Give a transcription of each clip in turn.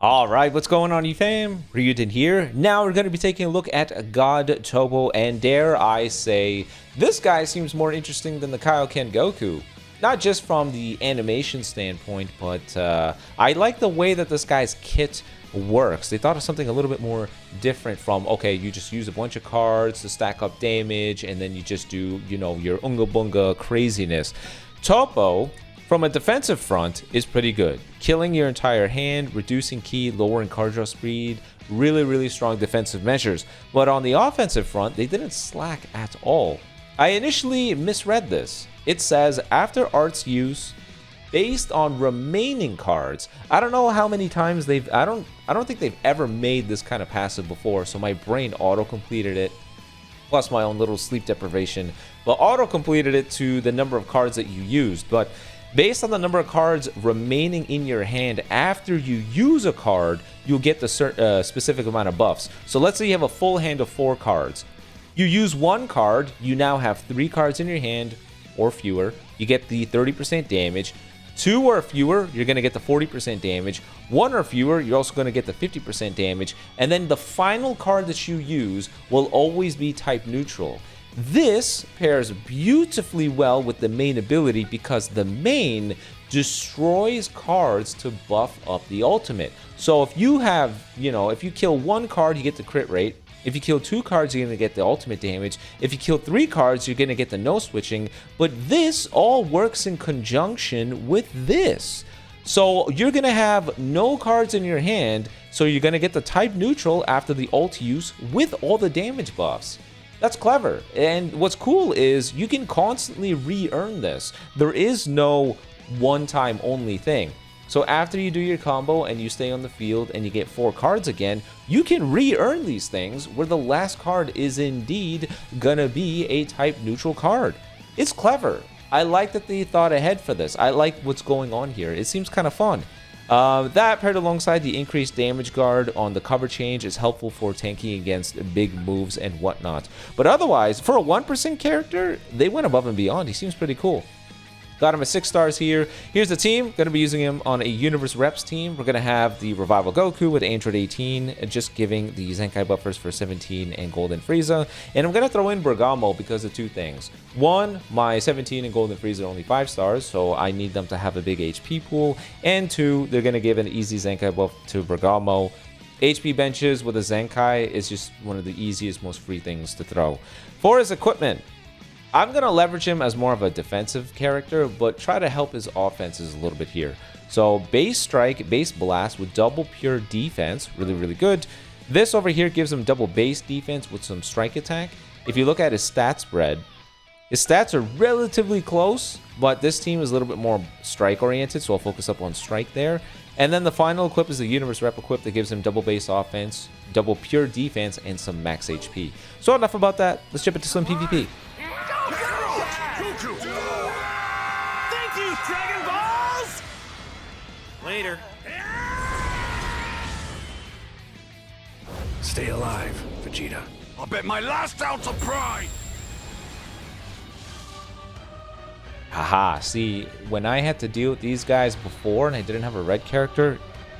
All right, what's going on, you fam? Raiyuden here. Now we're going to be taking a look at God Topo, and dare I say, this guy seems more interesting than the Kaioken Goku. Not just from the animation standpoint, but I like the way that this guy's kit works. They thought of something a little bit more different from, okay, you just use a bunch of cards to stack up damage, and then you just do, you know, your unga bunga craziness. Topo, from a defensive front, is pretty good. Killing your entire hand, reducing ki, lowering card draw speed, really strong defensive measures. But on the offensive front, they didn't slack at all. I initially misread this. It says, after art's use, based on remaining cards. I don't know how many times I don't think they've ever made this kind of passive before, so my brain auto-completed it, plus my own little sleep deprivation, but auto-completed it to the number of cards that you used. But based on the number of cards remaining in your hand after you use a card, you'll get the specific amount of buffs. So let's say you have a full hand of 4 cards. You use one card, you now have 3 cards in your hand or fewer. You get the 30% damage. 2 or fewer, you're going to get the 40% damage. 1 or fewer, you're also going to get the 50% damage. And then the final card that you use will always be type neutral. This pairs beautifully well with the main ability because the main destroys cards to buff up the ultimate. So if you have, if you kill 1 card, you get the crit rate. If you kill 2 cards, you're going to get the ultimate damage. If you kill 3 cards, you're going to get the no switching. But this all works in conjunction with this. So you're going to have no cards in your hand, so you're going to get the type neutral after the ult use with all the damage buffs. That's clever. And what's cool is you can constantly re-earn this. There is no one-time only thing. So after you do your combo and you stay on the field and you get 4 cards again, you can re-earn these things where the last card is indeed gonna be a type neutral card. It's clever. I like that they thought ahead for this. I like what's going on here. It seems kind of fun. That paired alongside the increased damage guard on the cover change is helpful for tanking against big moves and whatnot. But otherwise, for a 1% character, they went above and beyond. He seems pretty cool. Got him at 6 stars here. Here's the team. Going to be using him on a Universe Reps team. We're going to have the Revival Goku with Android 18, just giving the Zenkai buffers for 17 and Golden Frieza. And I'm going to throw in Bergamo because of 2 things. 1, my 17 and Golden Frieza are only 5 stars, so I need them to have a big HP pool. And 2, they're going to give an easy Zenkai buff to Bergamo. HP benches with a Zenkai is just one of the easiest, most free things to throw. For his equipment, I'm going to leverage him as more of a defensive character, but try to help his offenses a little bit here. So base strike, base blast with double pure defense, really good. This over here gives him double base defense with some strike attack. If you look at his stat spread, his stats are relatively close, but this team is a little bit more strike oriented, so I'll focus up on strike there. And then the final equip is the Universe Rep equip that gives him double base offense, double pure defense, and some max HP. So enough about that. Let's jump into some PvP. Thank you, Dragon Balls! Later. Stay alive, Vegeta. I'll bet my last ounce of pride! Haha, see, when I had to deal with these guys before and I didn't have a red character,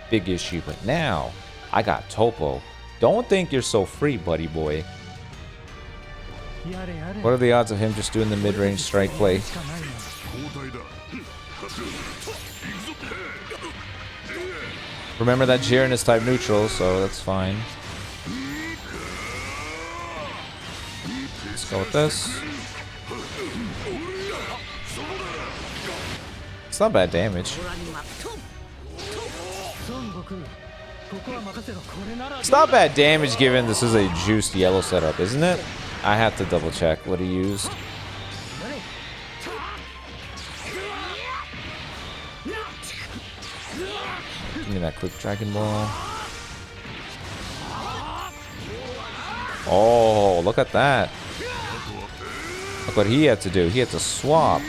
big issue. But now, I got Topo. Don't think you're so free, buddy boy. What are the odds of him just doing the mid-range strike play? Remember that Jiren is type neutral, so that's fine. Let's go with this. It's not bad damage. It's not bad damage given this is a juiced yellow setup, isn't it? I have to double check what he used. Give me that quick Dragon Ball. Oh, look at that. Look what he had to do. He had to swap.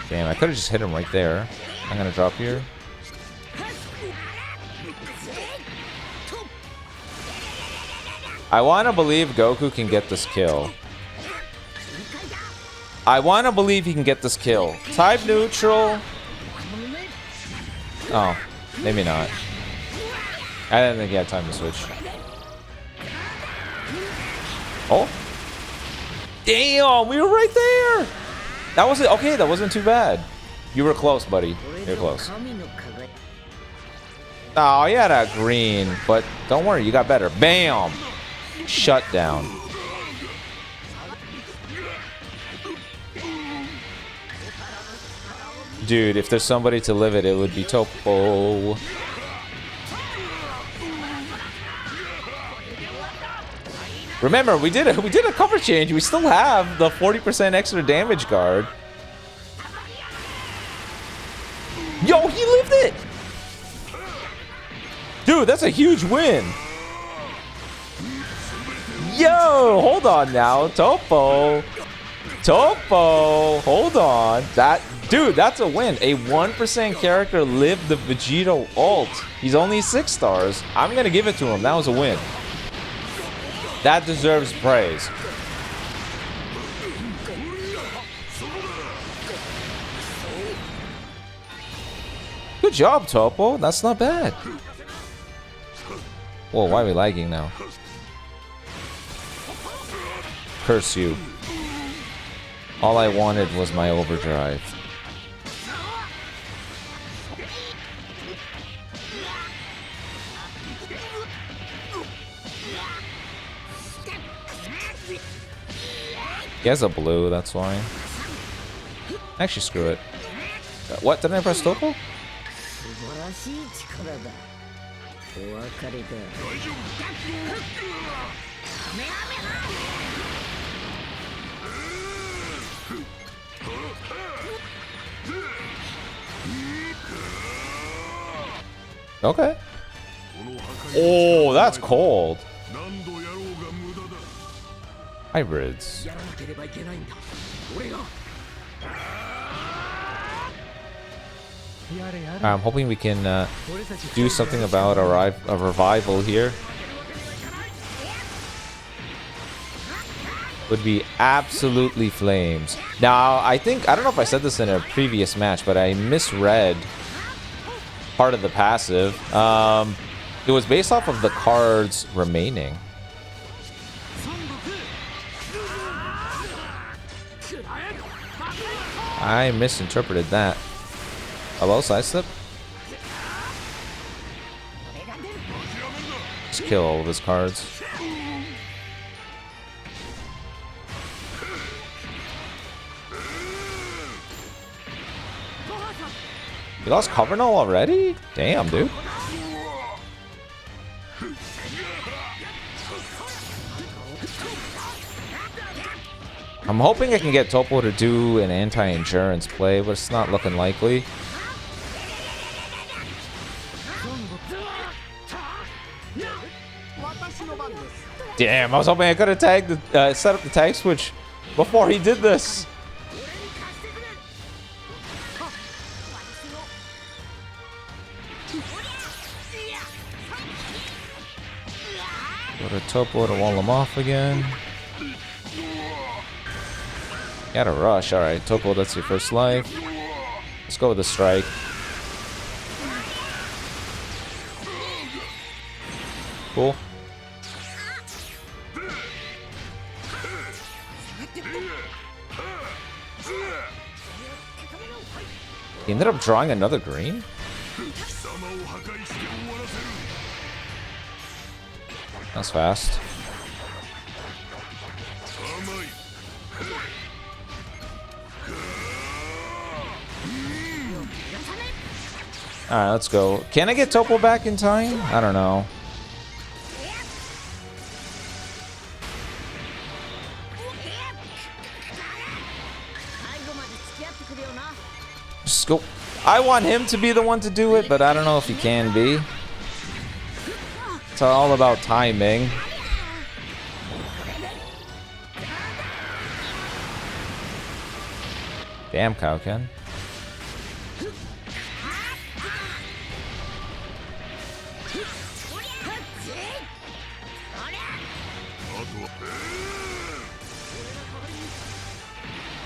Damn, I could have just hit him right there. I'm gonna drop here. I want to believe Goku can get this kill. I want to believe he can get this kill. Type neutral. Oh, maybe not. I didn't think he had time to switch. Oh. Damn, we were right there. That was it. Okay, that wasn't too bad. You were close, buddy. You're close. Oh, you had a green, but don't worry, you got better. Bam! Shut down. Dude, if there's somebody to live it, it would be Topo. Remember, we did a cover change. We still have the 40% extra damage guard. Yo, he lived it! Dude, that's a huge win. Yo, hold on now. Topo, hold on. Dude, that's a win. A 1% character lived the Vegeta ult. He's only 6 stars. I'm gonna give it to him. That was a win. That deserves praise. Good job, Topo. That's not bad. Whoa, why are we lagging now? Curse you. All I wanted was my overdrive. He has a blue, that's why. Actually, screw it. What? Didn't I press Topo? Okay. Oh, that's cold. Hybrids. I'm hoping we can do something about a revival here. Would be absolutely flames. Now, I don't know if I said this in a previous match, but I misread part of the passive. It was based off of the cards remaining. I misinterpreted that. Hello, sidestep? Just kill all of his cards. You lost cover null already? Damn, dude. I'm hoping I can get Topo to do an anti-endurance play, but it's not looking likely. Damn, I was hoping I could have tagged the, set up the tag switch before he did this. Go to Topo to wall him off again. Gotta rush. Alright, Topo, that's your first life. Let's go with the strike. Cool. He ended up drawing another green? That's fast. Alright, let's go. Can I get Topo back in time? I don't know. Just go. I want him to be the one to do it, but I don't know if he can be. It's all about timing. Damn, Kaioken.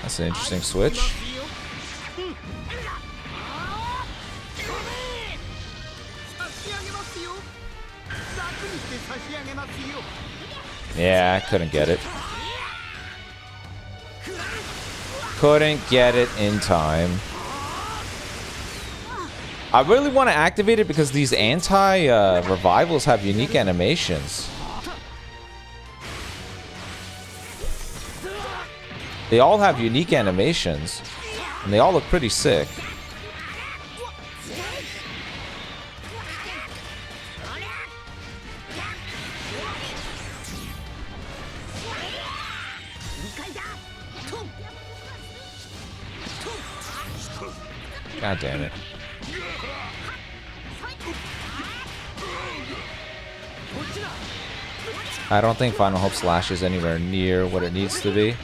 That's an interesting switch. Yeah, I couldn't get it. Couldn't get it in time. I really want to activate it because these anti-revivals have unique animations. They all have unique animations, and they all look pretty sick. God damn it. I don't think Final Hope Slash is anywhere near what it needs to be.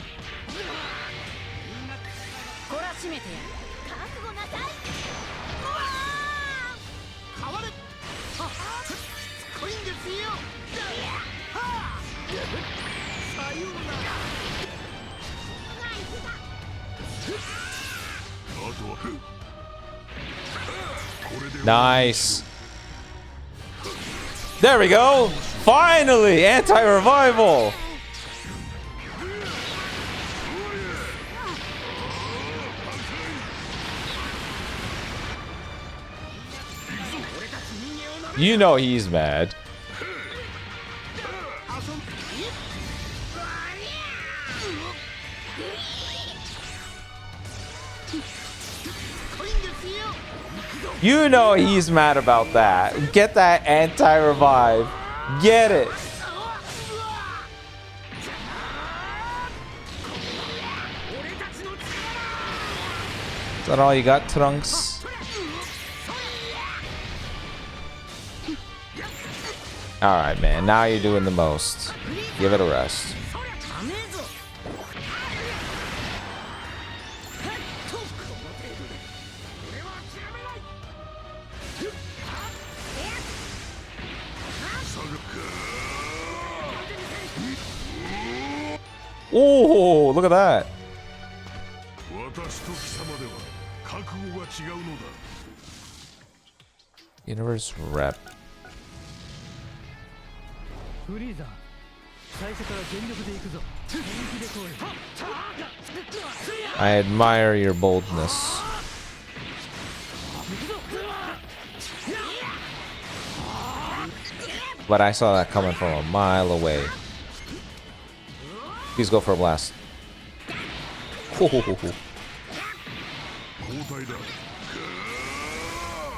Nice. There we go. Finally, anti-revival. You know he's mad. You know he's mad about that. Get that anti-revive. Get it. Is that all you got, Trunks? Alright, man. Now you're doing the most. Give it a rest. Oh, look at that. Universe rep. I admire your boldness. But I saw that coming from a mile away. Please go for a blast. We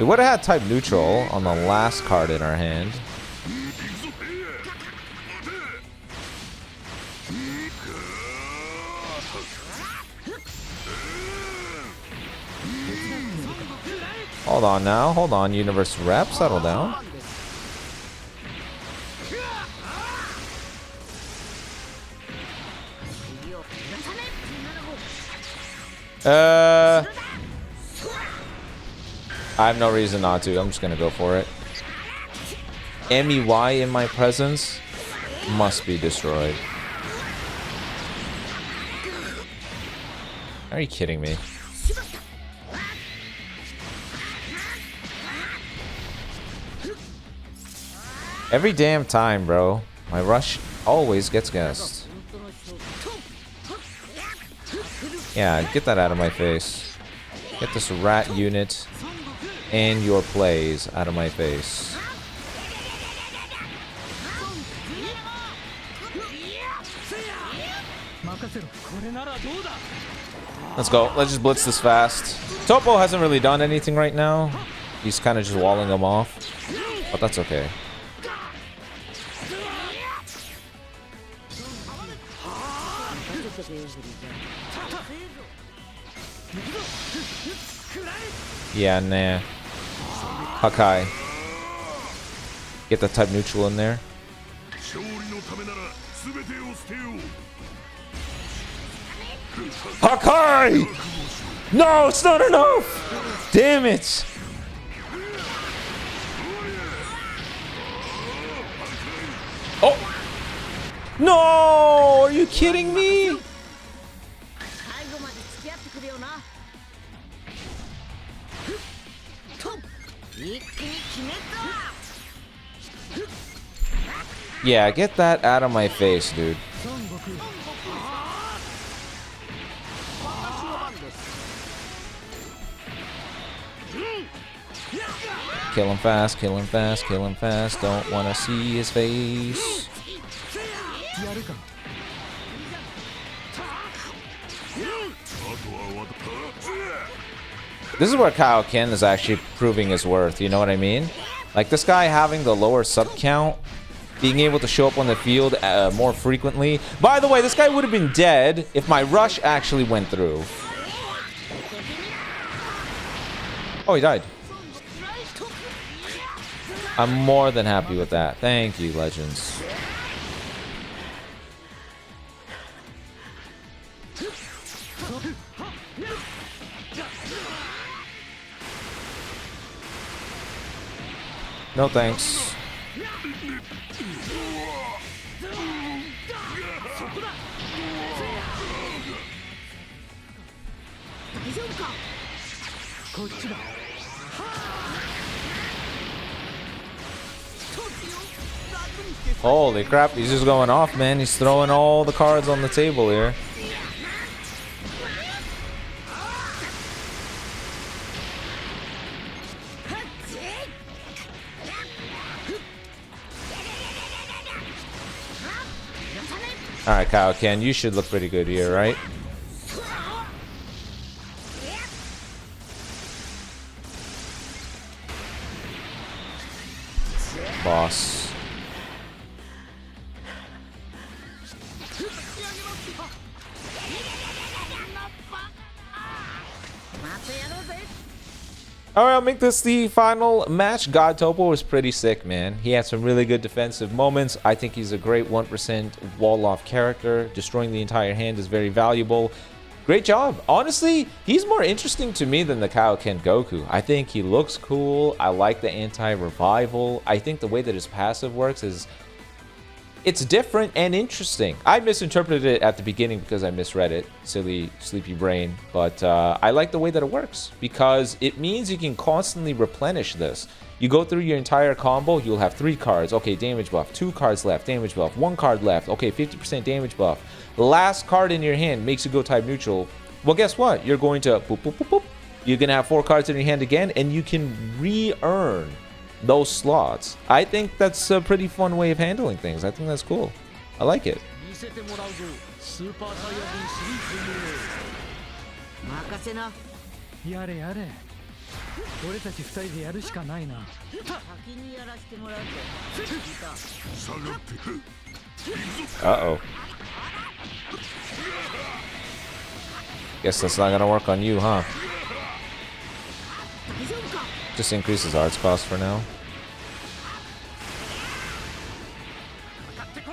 would have had type neutral on the last card in our hand. Hold on now. Hold on, Universe Rep. Settle down. I have no reason not to. I'm just gonna go for it. MEY in my presence must be destroyed. Are you kidding me? Every damn time, bro. My rush always gets guessed. Yeah, get that out of my face. Get this rat unit and your plays out of my face. Let's go. Let's just blitz this fast. Topo hasn't really done anything right now. He's kind of just walling them off. But that's okay. Yeah, nah. Hakai. Get the type neutral in there. Hakai! No, it's not enough! Damn it! Oh! No! Are you kidding me? Yeah, get that out of my face, dude. Kill him fast, kill him fast, kill him fast. Don't want to see his face. This is where Kaioken is actually proving his worth, you know what I mean? Like, this guy having the lower sub count, being able to show up on the field more frequently. By the way, this guy would have been dead if my rush actually went through. Oh, he died. I'm more than happy with that. Thank you, Legends. No thanks. Holy crap, he's just going off, man. He's throwing all the cards on the table here. Alright, Kaioken, you should look pretty good here, right? Boss. Alright, I'll make this the final match. God Topo was pretty sick, man. He had some really good defensive moments. I think he's a great 1% wall-off character. Destroying the entire hand is very valuable. Great job. Honestly, he's more interesting to me than the Kaioken Goku. I think he looks cool. I like the anti-revival. I think the way that his passive works is... it's different and interesting. I misinterpreted it at the beginning because I misread it. Silly, sleepy brain. But I like the way that it works because it means you can constantly replenish this. You go through your entire combo, you'll have 3 cards. Okay, damage buff. 2 cards left, damage buff. 1 card left. Okay, 50% damage buff. The last card in your hand makes you go type neutral. Well, guess what? You're going to boop, boop, boop, boop. You're going to have 4 cards in your hand again, and you can re-earn those slots. I think that's a pretty fun way of handling things. I think that's cool. I like it. Uh-oh. Guess that's not gonna work on you, huh? Just increases arts cost for now.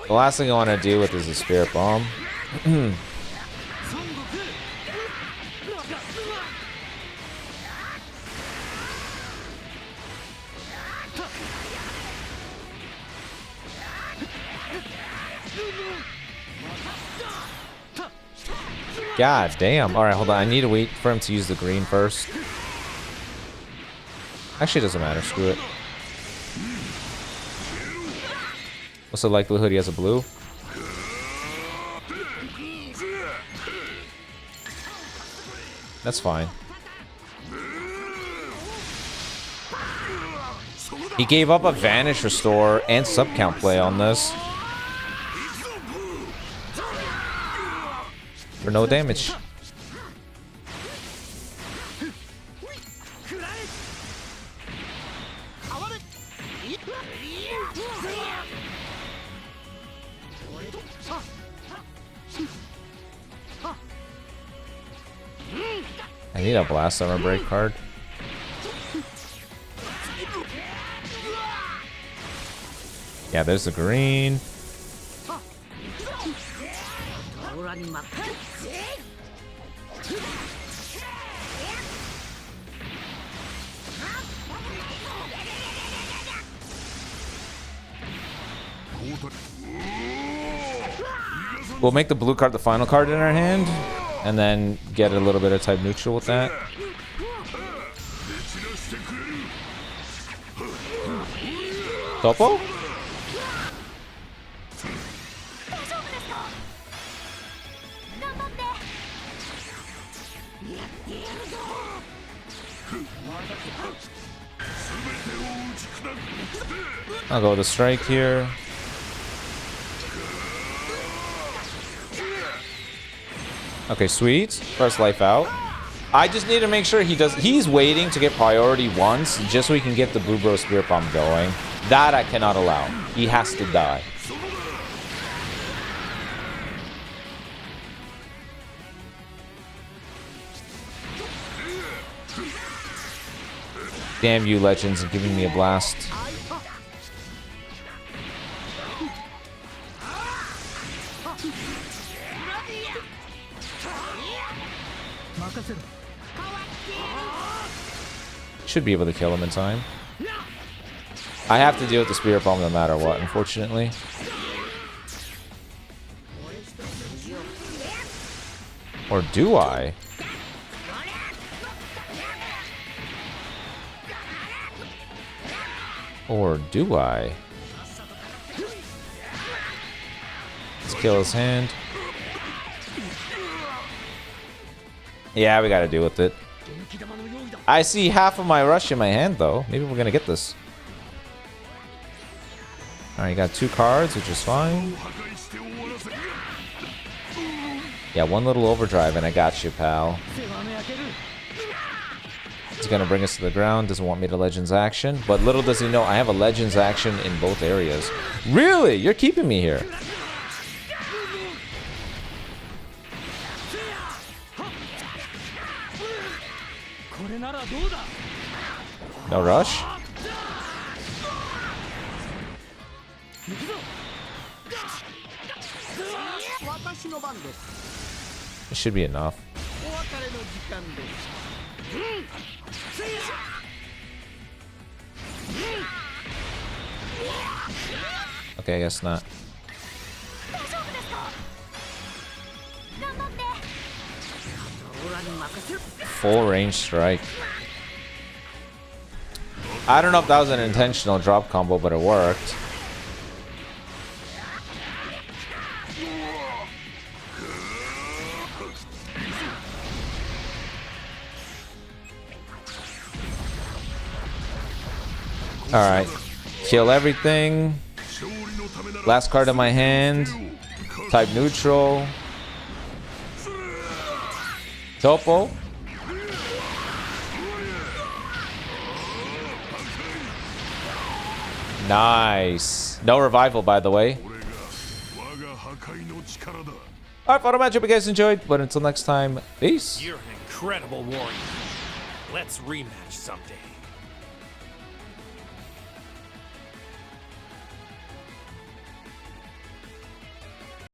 The last thing I want to deal with is a Spirit Bomb. God damn. Alright, hold on. I need to wait for him to use the green first. Actually, it doesn't matter. Screw it. What's the likelihood he has a blue? That's fine. He gave up a Vanish Restore and Subcount play on this. For no damage. I need a Blast Armor Break card. Yeah, there's the green. We'll make the blue card the final card in our hand, and then get a little bit of type neutral with that. Topo? I'll go with the strike here. Okay, sweet. First life out. I just need to make sure he does. He's waiting to get priority once just so we can get the Blue Bro Spirit Bomb going. That I cannot allow. He has to die. Damn you, Legends, and giving me a blast. Should be able to kill him in time. I have to deal with the Spirit Bomb no matter what, unfortunately. Or do I? Or do I? Let's kill his hand. Yeah, we gotta deal with it. I see half of my rush in my hand, though. Maybe we're gonna get this. Alright, you got 2 cards, which is fine. Yeah, 1 little overdrive, and I got you, pal. He's gonna bring us to the ground. Doesn't want me to Legends action. But little does he know, I have a Legends action in both areas. Really? You're keeping me here. No rush? It should be enough. Okay, I guess not. Full range strike. I don't know if that was an intentional drop combo, but it worked. Alright. Kill everything. Last card in my hand. Type neutral. Topo. Nice. No revival, by the way. Alright, final matchup. You guys enjoyed. But until next time, peace. You're an incredible warrior. Let's rematch someday.